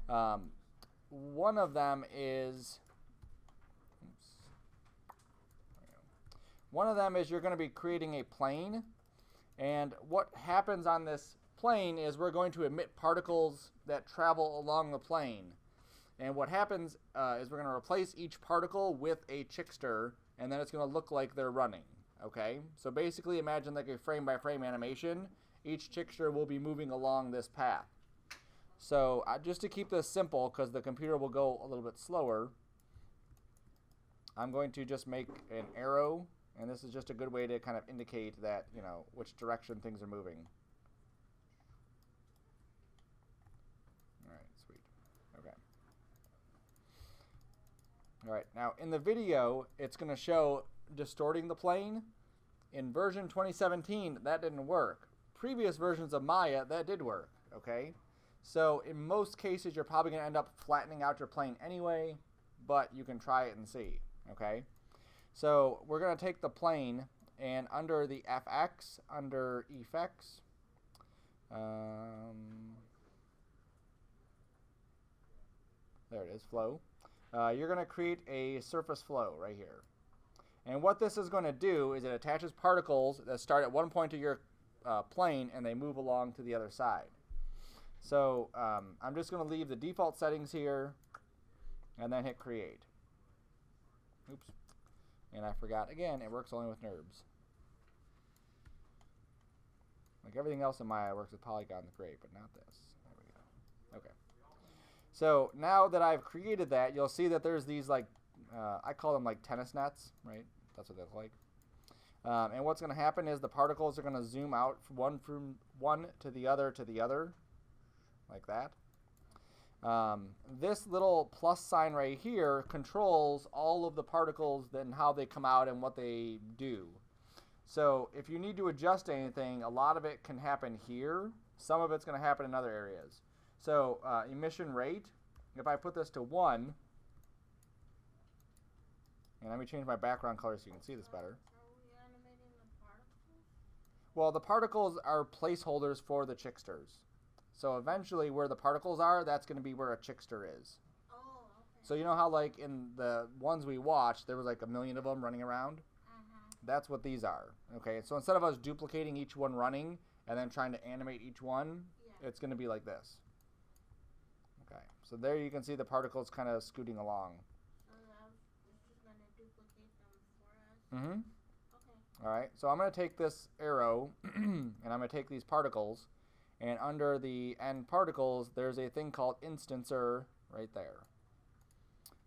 One of them is, you're going to be creating a plane, and what happens on this plane is we're going to emit particles that travel along the plane. And what happens is we're going to replace each particle with a Chickster, and then it's going to look like they're running. Okay, so basically imagine like a frame-by-frame animation. Each Chickster will be moving along this path. So just to keep this simple, because the computer will go a little bit slower, I'm going to just make an arrow, and this is just a good way to kind of indicate that, you know, which direction things are moving. All right, sweet. Okay. All right, now in the video, it's going to show distorting the plane. In version 2017, that didn't work. Previous versions of Maya, that did work, okay? So in most cases, you're probably going to end up flattening out your plane anyway, but you can try it and see, okay? So we're going to take the plane, and under the FX, under Effects, there it is, Flow. You're going to create a surface flow right here. And what this is going to do is it attaches particles that start at one point of your plane and they move along to the other side. So I'm just going to leave the default settings here and then hit create. Oops. And I forgot again, it works only with NURBS. Like everything else in Maya works with polygons great, but not this. There we go. Okay. So now that I've created that, you'll see that there's these like, I call them like tennis nets, right? That's what they look like. And what's going to happen is the particles are going to zoom out from one to the other, like that. This little plus sign right here controls all of the particles and how they come out and what they do. So if you need to adjust anything, a lot of it can happen here. Some of it's going to happen in other areas. So emission rate, if I put this to 1, and let me change my background color so you can see this better. Are we animating the particles? Well, the particles are placeholders for the Chicksters. So eventually where the particles are, that's going to be where a Chickster is. Oh, okay. So you know how like in the ones we watched, there was like a million of them running around? That's what these are. Okay, so instead of us duplicating each one running and then trying to animate each one, it's going to be like this. Okay, so there you can see the particles kind of scooting along. It's just going to duplicate them for us? Mm-hmm. Okay. All right, so I'm going to take this arrow and I'm going to take these particles, and under the end particles, there's a thing called instancer right there.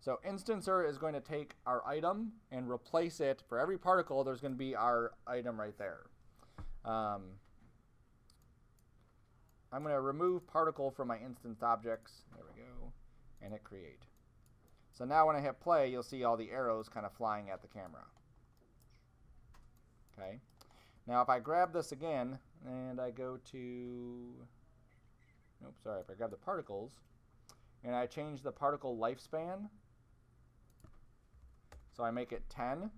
So instancer is going to take our item and replace it. For every particle, there's going to be our item right there. I'm going to remove particle from my instance objects. There we go. And hit create. So now when I hit play, you'll see all the arrows kind of flying at the camera. Okay. Now if I grab this again and I go to, nope, sorry, if I grab the particles and I change the particle lifespan, so I make it 10,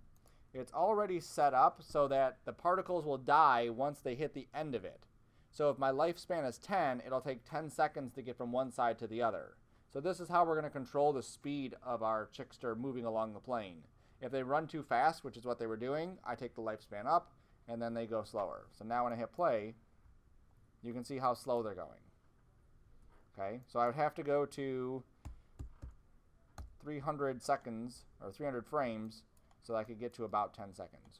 it's already set up so that the particles will die once they hit the end of it. So if my lifespan is 10, it'll take 10 seconds to get from one side to the other. So this is how we're going to control the speed of our Chickster moving along the plane. If they run too fast, which is what they were doing, I take the lifespan up, and then they go slower. So now when I hit play, you can see how slow they're going. Okay, so I would have to go to 300 seconds, or 300 frames, so I could get to about 10 seconds.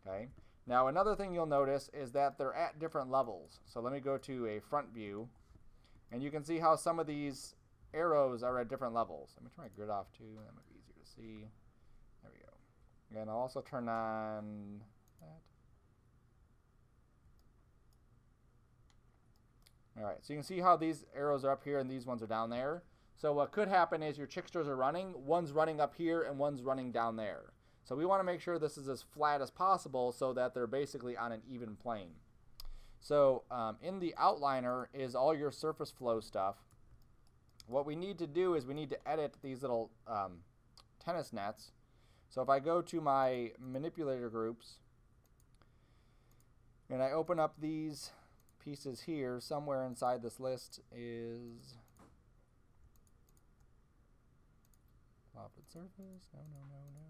Okay, now another thing you'll notice is that they're at different levels. So let me go to a front view, and you can see how some of these arrows are at different levels. Let me turn my grid off too, that might be easier to see. There we go. And I'll also turn on that. Alright, so you can see how these arrows are up here and these ones are down there. So what could happen is your Chicksters are running, one's running up here and one's running down there. So we want to make sure this is as flat as possible so that they're basically on an even plane. So in the outliner is all your surface flow stuff. What we need to do is we need to edit these little tennis nets. So if I go to my manipulator groups and I open up these pieces here. Somewhere inside this list is lofted surface. No, no, no, no.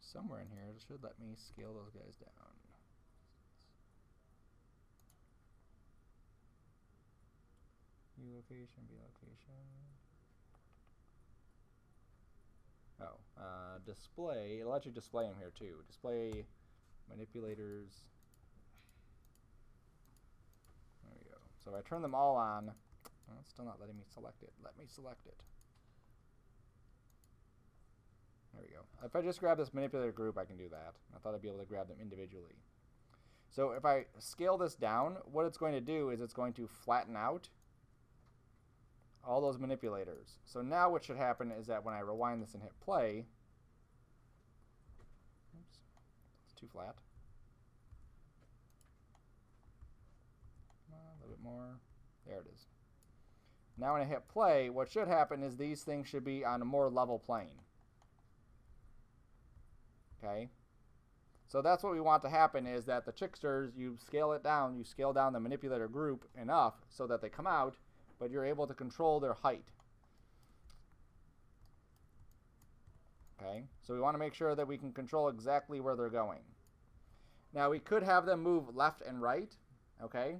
Somewhere in here, it should let me scale those guys down. U location, B location. Oh, display. It'll let you display them here too. Display manipulators. There we go. So if I turn them all on, well, it's still not letting me select it. Let me select it. There we go. If I just grab this manipulator group, I can do that. I thought I'd be able to grab them individually. So if I scale this down, what it's going to do is it's going to flatten out all those manipulators. So now what should happen is that when I rewind this and hit play, oops, it's too flat. A little bit more. There it is. Now when I hit play, what should happen is these things should be on a more level plane. Okay, so that's what we want to happen, is that the Chicksters, you scale it down, you scale down the manipulator group enough so that they come out, but you're able to control their height. Okay, so we want to make sure that we can control exactly where they're going. Now we could have them move left and right. Okay,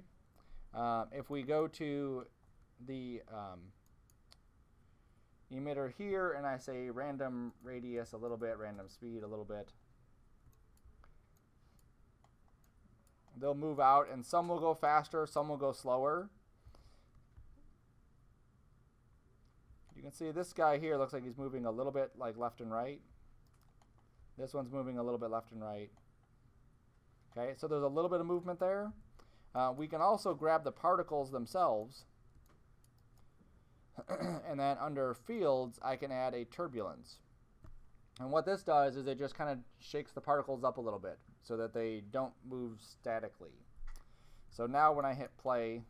if we go to the emitter here and I say random radius a little bit, random speed a little bit, they'll move out, and some will go faster, some will go slower. You can see this guy here looks like he's moving a little bit like left and right. This one's moving a little bit left and right. Okay, so there's a little bit of movement there. We can also grab the particles themselves, and then under fields I can add a turbulence. And what this does is it just kind of shakes the particles up a little bit so that they don't move statically. So now when I hit play,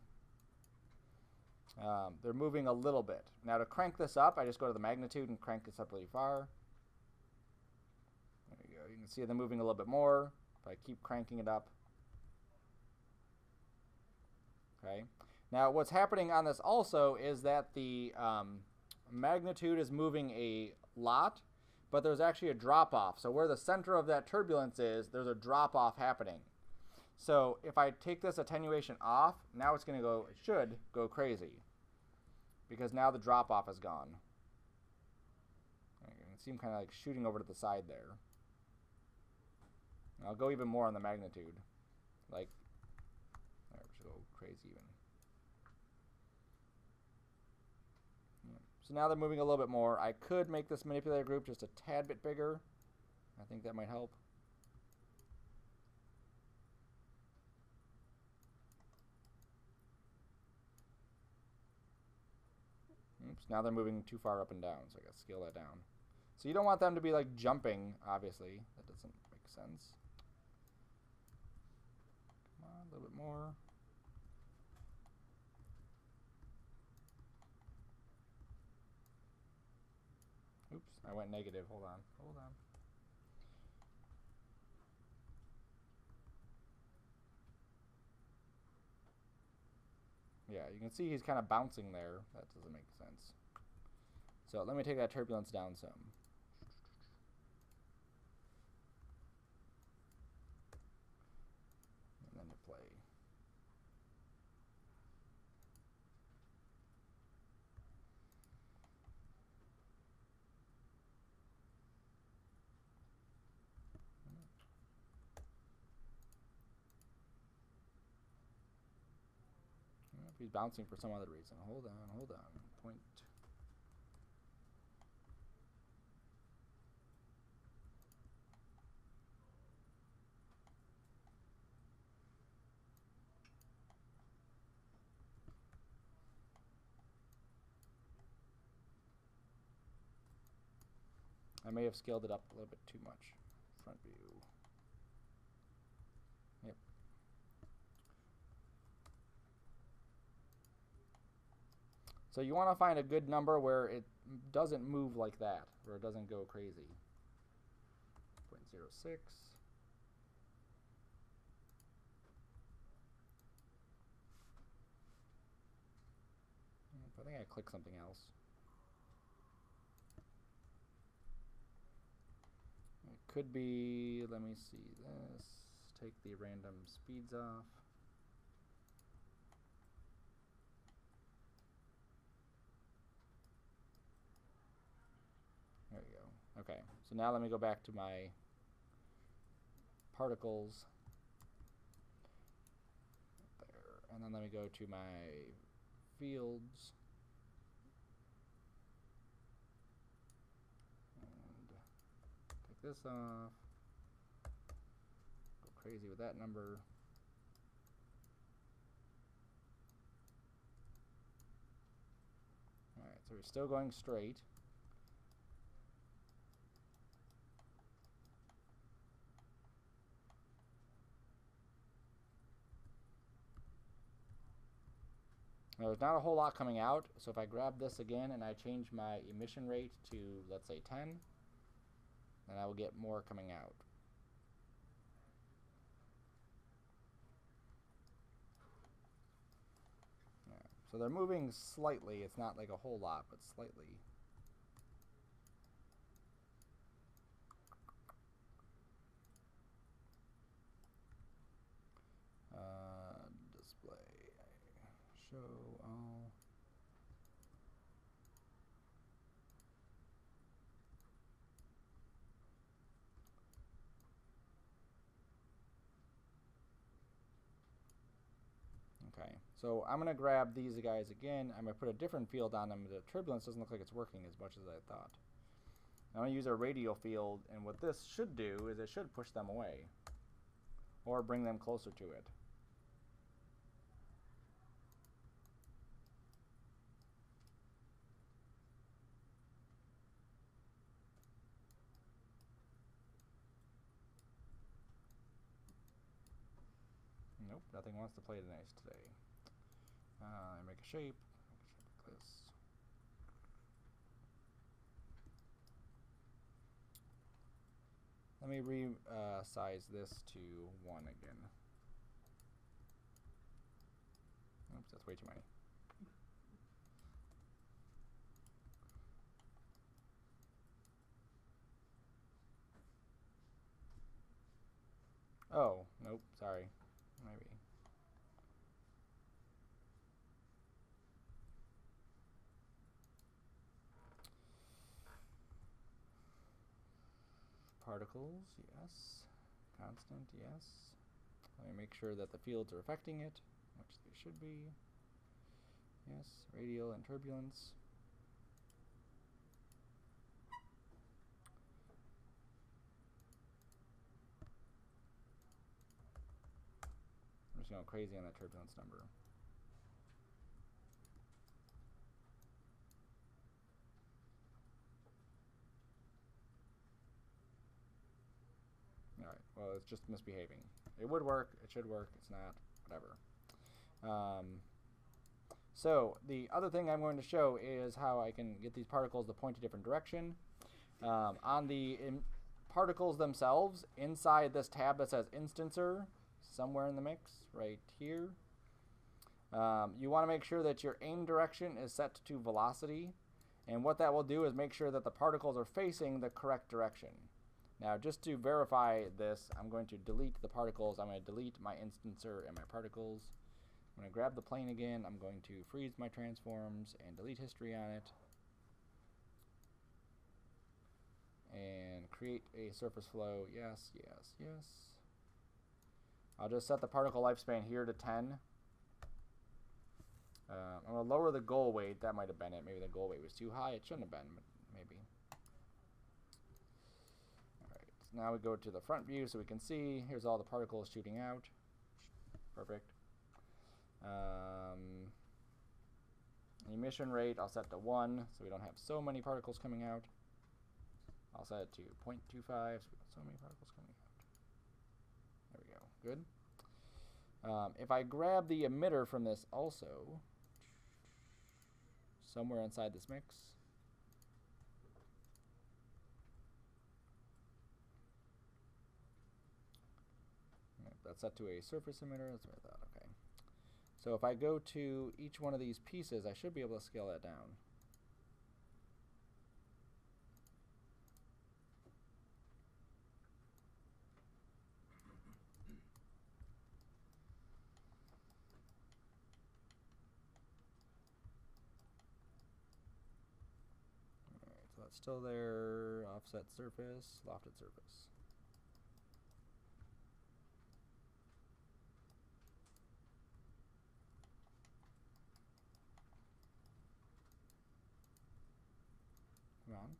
they're moving a little bit. Now to crank this up, I just go to the magnitude and crank this up really far. There you go. You can see them moving a little bit more if I keep cranking it up. Okay. Now what's happening on this also is that the magnitude is moving a lot, but there's actually a drop-off. So where the center of that turbulence is, there's a drop-off happening. So if I take this attenuation off, now it's going to go, it should go crazy, because now the drop-off is gone. You can see them kind of like shooting over to the side there. And I'll go even more on the magnitude. Like, there, it should go crazy even. So now they're moving a little bit more. I could make this manipulator group just a tad bit bigger. I think that might help. Oops, now they're moving too far up and down, so I gotta scale that down. So you don't want them to be like jumping, obviously. That doesn't make sense. Come on, a little bit more. Oops, I went negative. Hold on. Hold on. Yeah, you can see he's kind of bouncing there. That doesn't make sense. So let me take that turbulence down some. And then to play. He's bouncing for some other reason. Hold on, hold on. Point. I may have scaled it up a little bit too much. Front view. Yep. So you want to find a good number where it doesn't move like that, where it doesn't go crazy. 0.06. I think I clicked something else. It could be, let me see this, take the random speeds off. There we go. Okay, so now let me go back to my particles. There. And then let me go to my fields. And take this off. Go crazy with that number. Alright, so we're still going straight. Now, there's not a whole lot coming out, so if I grab this again and I change my emission rate to, let's say, 10, then I will get more coming out. Yeah. So they're moving slightly. It's not like a whole lot, but slightly. Display. Show all. Okay, so I'm going to grab these guys again. I'm going to put a different field on them. The turbulence doesn't look like it's working as much as I thought. I'm going to use a radial field, and what this should do is it should push them away or bring them closer to it. Nope, nothing wants to play nice today. Make a shape like this. Let me resize this to 1 again. Oops, that's way too many. Oh, nope, sorry. Maybe. Particles, yes. Constant, yes. Let me make sure that the fields are affecting it, which they should be. Yes, radial and turbulence. I'm just going crazy on that turbulence number. Alright, well, it's just misbehaving. It would work, it should work, it's not, whatever. So, the other thing I'm going to show is how I can get these particles to point a different direction. On the particles themselves, inside this tab that says Instancer, somewhere in the mix, right here, you want to make sure that your aim direction is set to velocity. And what that will do is make sure that the particles are facing the correct direction. Now, just to verify this, I'm going to delete the particles. I'm going to delete my instancer and my particles. I'm going to grab the plane again. I'm going to freeze my transforms and delete history on it. And create a surface flow. Yes, yes, yes. I'll just set the particle lifespan here to 10. I'm going to lower the goal weight. That might have been it. Maybe the goal weight was too high. It shouldn't have been, but maybe. Alright, so now we go to the front view so we can see. Here's all the particles shooting out. Perfect. Emission rate, I'll set to 1 so we don't have so many particles coming out. I'll set it to 0.25 so we don't have so many particles coming out. There we go. Good. If I grab the emitter from this also, somewhere inside this mix, that's set to a surface emitter. That's what I thought. Okay. So if I go to each one of these pieces, I should be able to scale that down. Alright, so that's still there. Offset surface, lofted surface. Come on.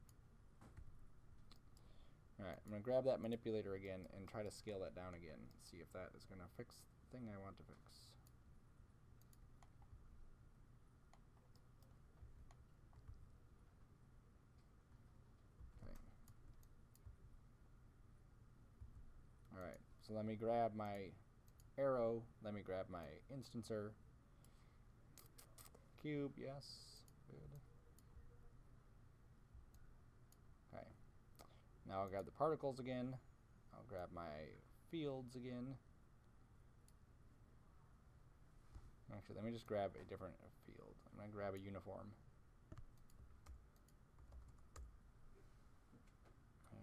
Alright, I'm going to grab that manipulator again and try to scale that down again. See if that is going to fix the thing I want to fix. Okay. Alright, so let me grab my arrow. Let me grab my instancer. Cube, yes. Good. Okay. Now I'll grab the particles again. I'll grab my fields again. Actually, let me just grab a different field. I'm going to grab a uniform. And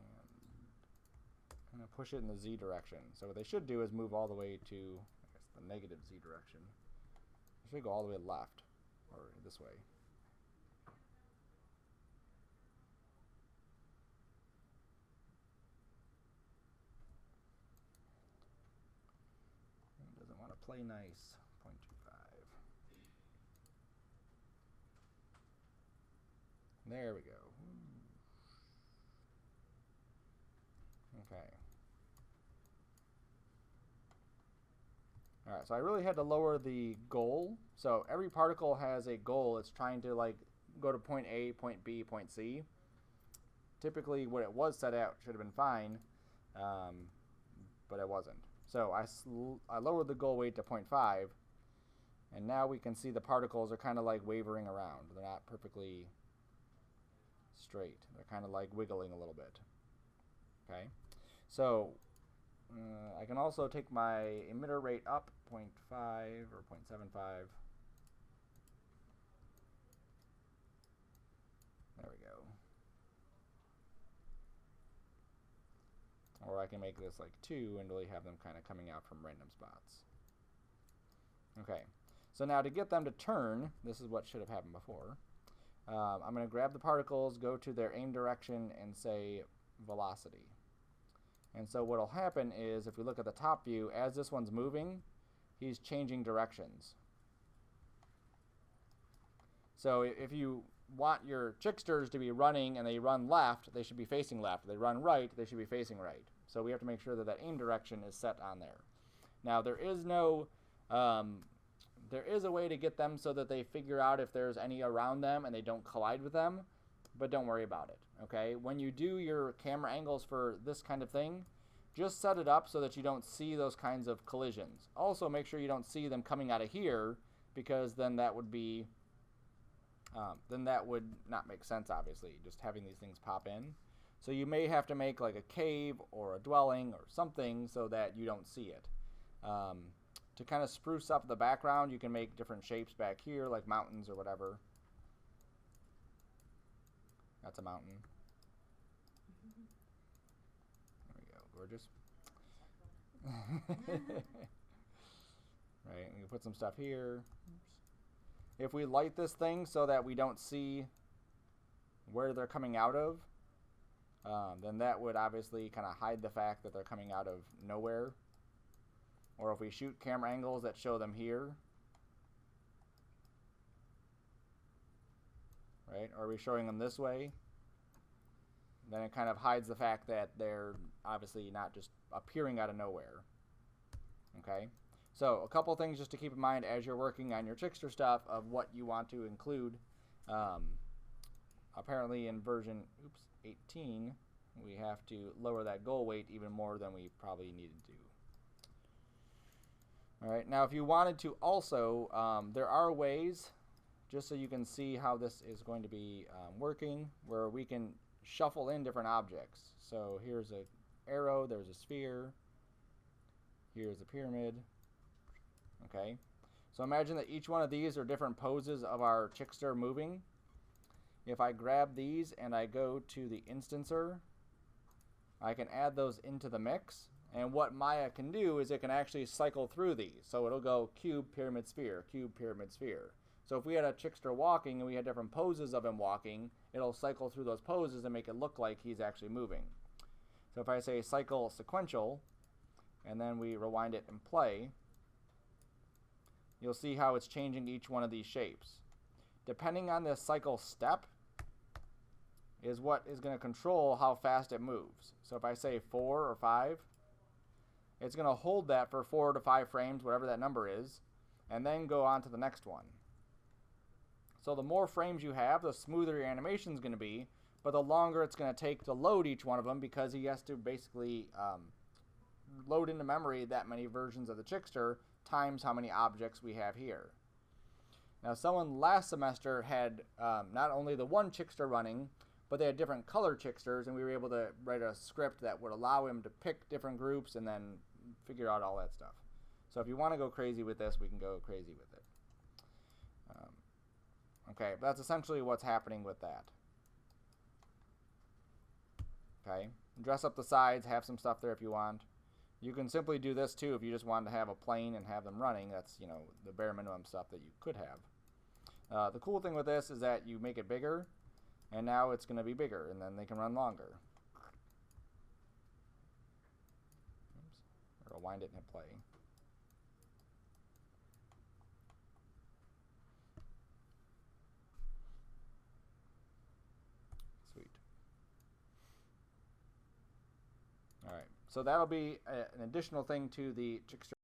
I'm going to push it in the Z direction. So what they should do is move all the way to, I guess, the negative Z direction. They should go all the way left, or this way. It doesn't want to play nice. 0.25. There we go. Okay. Alright, so I really had to lower the goal. So every particle has a goal. It's trying to like go to point A, point B, point C. Typically what it was set out should have been fine, but it wasn't. So I lowered the goal weight to 0.5, and now we can see the particles are kind of like wavering around. They're not perfectly straight. They're kind of like wiggling a little bit. Okay, so I can also take my emitter rate up 0.5 or 0.75. There we go. Or I can make this like 2 and really have them kind of coming out from random spots. Okay, so now to get them to turn, this is what should have happened before. I'm going to grab the particles, go to their aim direction, and say velocity. And so what will happen is, if we look at the top view, as this one's moving, he's changing directions. So if you want your Chicksters to be running and they run left, they should be facing left. If they run right, they should be facing right. So we have to make sure that that aim direction is set on there. Now there is a way to get them so that they figure out if there's any around them and they don't collide with them, but don't worry about it, okay? When you do your camera angles for this kind of thing, just set it up so that you don't see those kinds of collisions. Also make sure you don't see them coming out of here, because then that would be then that would not make sense, obviously, just having these things pop in. So you may have to make like a cave or a dwelling or something so that you don't see it. To kind of spruce up the background, you can make different shapes back here, like mountains or whatever. That's a mountain. There we go, gorgeous. Right, we can put some stuff here. If we light this thing so that we don't see where they're coming out of, then that would obviously kind of hide the fact that they're coming out of nowhere. Or if we shoot camera angles that show them here, right? Or are we showing them this way? Then it kind of hides the fact that they're obviously not just appearing out of nowhere. Okay? So a couple things just to keep in mind as you're working on your Chickster stuff of what you want to include. Apparently in version 18, we have to lower that goal weight even more than we probably needed to. All right, now if you wanted to also, there are ways, just so you can see how this is going to be working, where we can shuffle in different objects. So here's an arrow, there's a sphere. Here's a pyramid. Okay, so imagine that each one of these are different poses of our Chickster moving. If I grab these and I go to the instancer, I can add those into the mix. And what Maya can do is it can actually cycle through these. So it'll go cube, pyramid, sphere, cube, pyramid, sphere. So if we had a Chickster walking and we had different poses of him walking, it'll cycle through those poses and make it look like he's actually moving. So if I say cycle sequential, and then we rewind it and play, you'll see how it's changing each one of these shapes. Depending on this cycle step is what is going to control how fast it moves. So if I say 4 or 5, it's going to hold that for 4 to 5 frames, whatever that number is, and then go on to the next one. So the more frames you have, the smoother your animation is going to be, but the longer it's going to take to load each one of them, because he has to basically load into memory that many versions of the Chickster times how many objects we have here. Now, someone last semester had not only the one Chickster running, but they had different color Chicksters, and we were able to write a script that would allow him to pick different groups and then figure out all that stuff. So if you want to go crazy with this, we can go crazy with it. Okay, but that's essentially what's happening with that. Okay, dress up the sides, have some stuff there if you want. You can simply do this too if you just wanted to have a plane and have them running. That's, you know, the bare minimum stuff that you could have. The cool thing with this is that you make it bigger, and now it's going to be bigger, and then they can run longer. Oops. Or rewind it and hit play. Sweet. All right, so that'll be an additional thing to the Chickster